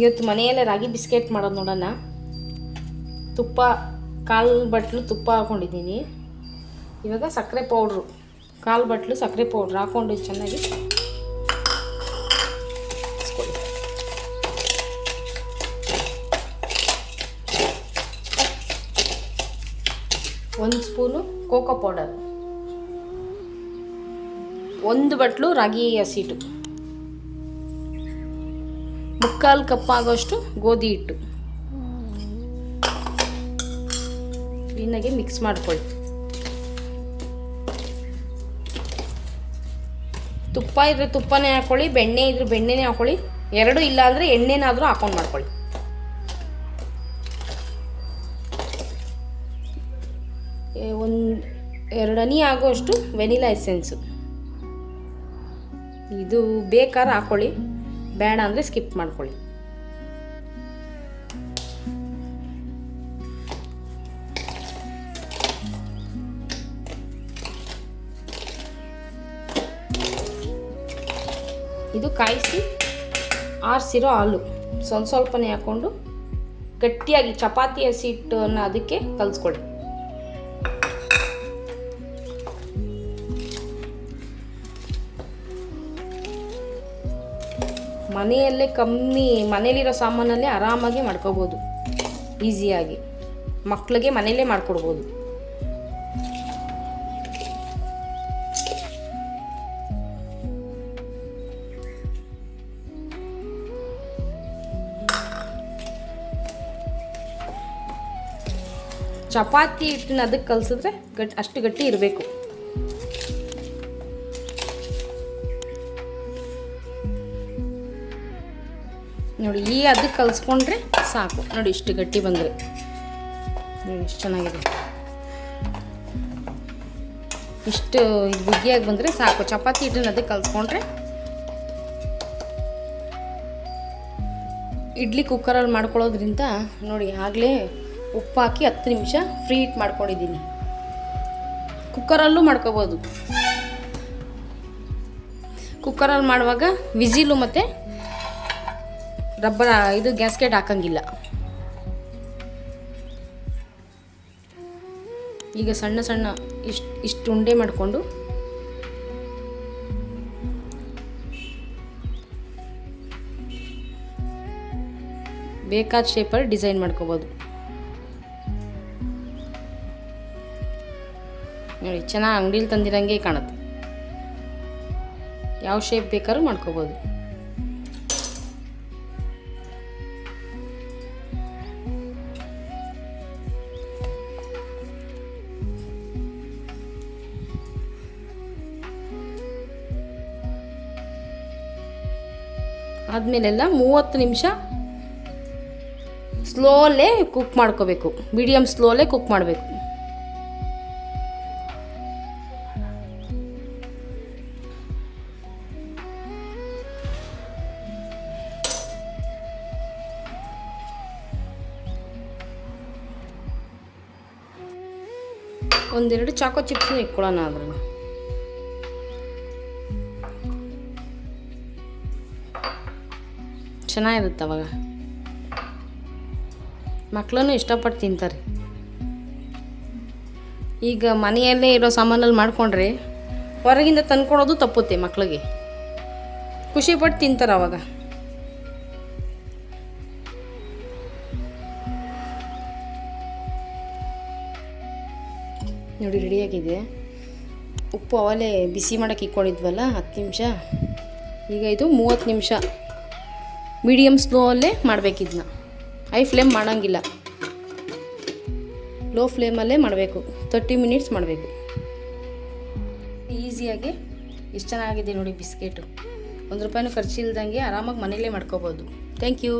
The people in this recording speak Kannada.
ಇವತ್ತು ಮನೆಯಲ್ಲೇ ರಾಗಿ ಬಿಸ್ಕೆಟ್ ಮಾಡೋದು ನೋಡೋಣ. ತುಪ್ಪ 1/4 ಬಟ್ಲು ತುಪ್ಪ ಹಾಕ್ಕೊಂಡಿದ್ದೀನಿ. ಇವಾಗ ಸಕ್ಕರೆ ಪೌಡ್ರು 1/4 ಬಟ್ಲು ಸಕ್ಕರೆ ಪೌಡ್ರ್ ಹಾಕ್ಕೊಂಡು ಚೆನ್ನಾಗಿ ಇಸ್ಕೊಳ್ಳಿ. 1 ಸ್ಪೂನು ಕೋಕೋ ಪೌಡರ್, 1 ಬಟ್ಲು ರಾಗಿ ಹಸಿಟ್ಟು, 3/4 ಕಪ್ ಆಗೋಷ್ಟು ಗೋಧಿ ಹಿಟ್ಟು. ಕ್ಲೀನಾಗಿ ಮಿಕ್ಸ್ ಮಾಡ್ಕೊಳ್ಳಿ. ತುಪ್ಪ ಇದ್ರೆ ತುಪ್ಪನೇ ಹಾಕ್ಕೊಳ್ಳಿ, ಬೆಣ್ಣೆ ಇದ್ರೆ ಬೆಣ್ಣೆನೇ ಹಾಕ್ಕೊಳ್ಳಿ, ಎರಡು ಇಲ್ಲ ಅಂದರೆ ಎಣ್ಣೆನಾದರೂ ಹಾಕೊಂಡು ಮಾಡ್ಕೊಳ್ಳಿ. ಎರಡು ಹನಿ ಆಗೋಷ್ಟು ವೆನಿಲಾ ಎಸೆನ್ಸು. ಇದು ಬೇಕಾದ್ರೆ ಹಾಕ್ಕೊಳ್ಳಿ, ಬೇಡ ಅಂದರೆ ಸ್ಕಿಪ್ ಮಾಡ್ಕೊಳ್ಳಿ. ಇದು ಕಾಯಿಸಿ ಆರಿಸಿರೋ ಹಾಲು ಸ್ವಲ್ಪನೇ ಹಾಕ್ಕೊಂಡು ಗಟ್ಟಿಯಾಗಿ ಚಪಾತಿ ಹಸಿ ಹಿಟ್ಟನ್ನು ಅದಕ್ಕೆ ಕಲಿಸ್ಕೊಳ್ಳಿ. ಮನೆಯಲ್ಲೇ ಮನೇಲಿರೋ ಸಾಮಾನಲ್ಲೇ ಆರಾಮಾಗಿ ಮಾಡ್ಕೋಬೋದು, ಈಸಿಯಾಗಿ. ಮಕ್ಕಳಿಗೆ ಮನೆಯಲ್ಲೇ ಮಾಡಿಕೊಡ್ಬೋದು. ಚಪಾತಿ ಹಿಟ್ಟನ್ನ ಅದಕ್ಕೆ ಕಲಿಸಿದ್ರೆ ಅಷ್ಟು ಗಟ್ಟಿ ಇರಬೇಕು. ನೋಡಿ, ಈ ಅದಕ್ಕೆ ಕಲಿಸ್ಕೊಂಡ್ರೆ ಸಾಕು. ನೋಡಿ, ಇಷ್ಟು ಗಟ್ಟಿ ಬಂದರೆ ನೋಡಿ ಇಷ್ಟು ಚೆನ್ನಾಗಿದೆ. ಇಷ್ಟು ಬಿಗಿಯಾಗಿ ಬಂದರೆ ಸಾಕು. ಚಪಾತಿ ಹಿಟ್ಟನ್ನ ಅದಕ್ಕೆ ಕಲಿಸ್ಕೊಂಡ್ರೆ ಇಡ್ಲಿ ಕುಕ್ಕರಲ್ಲಿ ಮಾಡ್ಕೊಳ್ಳೋದ್ರಿಂದ ನೋಡಿ, ಆಗಲೇ ಉಪ್ಪು ಹಾಕಿ 10 ನಿಮಿಷ ಫ್ರೀ ಹೀಟ್ ಮಾಡ್ಕೊಂಡಿದ್ದೀನಿ. ಕುಕ್ಕರಲ್ಲೂ ಮಾಡ್ಕೋಬೋದು. ಕುಕ್ಕರಲ್ಲಿ ಮಾಡುವಾಗ ವಿಜಿಲು ಮತ್ತು ರಬ್ಬರ್ ಇದು ಗ್ಯಾಸ್ಕೆಟ್ ಹಾಕಂಗಿಲ್ಲ. ಈಗ ಸಣ್ಣ ಸಣ್ಣ ಇಷ್ಟು ಉಂಡೆ ಮಾಡಿಕೊಂಡು ಬೇಕಾದ ಶೇಪಲ್ಲಿ ಡಿಸೈನ್ ಮಾಡ್ಕೋಬೋದು. ನೋಡಿ, ಚೆನ್ನಾಗಿ ಅಂಗಡಿಲಿ ತಂದಿರಂಗೆ ಕಾಣುತ್ತೆ. ಯಾವ ಶೇಪ್ ಬೇಕಾದ್ರೂ ಮಾಡ್ಕೋಬೋದು. ಆದಮೇಲೆಲ್ಲ 30 ನಿಮಿಷ ಸ್ಲೋಲೇ ಕುಕ್ ಮಾಡ್ಕೋಬೇಕು. ಮೀಡಿಯಮ್ ಸ್ಲೋಲೇ ಕುಕ್ ಮಾಡಬೇಕು. ಒಂದೆರಡು ಚಾಕೋ ಚಿಪ್ಸ್ನ ಇಟ್ಕೊಳ್ಳೋಣ. ಅದ್ರಲ್ಲಿ ಚೆನ್ನಾಗಿರುತ್ತೆ. ಅವಾಗ ಮಕ್ಕಳನ್ನು ಇಷ್ಟಪಟ್ಟು ತಿಂತಾರೆ. ಈಗ ಮನೆಯಲ್ಲೇ ಇರೋ ಸಾಮಾನಲ್ಲಿ ಮಾಡಿಕೊಂಡ್ರೆ ಹೊರಗಿಂದ ತಂದ್ಕೊಡೋದು ತಪ್ಪುತ್ತೆ. ಮಕ್ಕಳಿಗೆ ಖುಷಿಪಟ್ಟು ತಿಂತಾರೆ ಅವಾಗ. ನೋಡಿ, ರೆಡಿಯಾಗಿದೆ. ಉಪ್ಪು ಅವಲೇ ಬಿಸಿ ಮಾಡೋಕ್ಕೆ ಇಟ್ಕೊಂಡಿದ್ವಲ್ಲ 10 ನಿಮಿಷ. ಈಗ ಇದು 30 ನಿಮಿಷ ಮೀಡಿಯಮ್ ಸ್ಲೋಲ್ಲೇ ಮಾಡಬೇಕಿದ್ನ. ಹೈ ಫ್ಲೇಮ್ ಮಾಡೋಂಗಿಲ್ಲ, ಲೋ ಫ್ಲೇಮಲ್ಲೇ ಮಾಡಬೇಕು. 30 ಮಿನಿಟ್ಸ್ ಮಾಡಬೇಕು. ಈಸಿಯಾಗಿ ಎಷ್ಟು ಚೆನ್ನಾಗಿದೆ ನೋಡಿ ಬಿಸ್ಕೆಟು. ₹1 ಖರ್ಚಿಲ್ದಂಗೆ ಆರಾಮಾಗಿ ಮನೆಯಲ್ಲೇ ಮಾಡ್ಕೋಬೋದು. Thank you.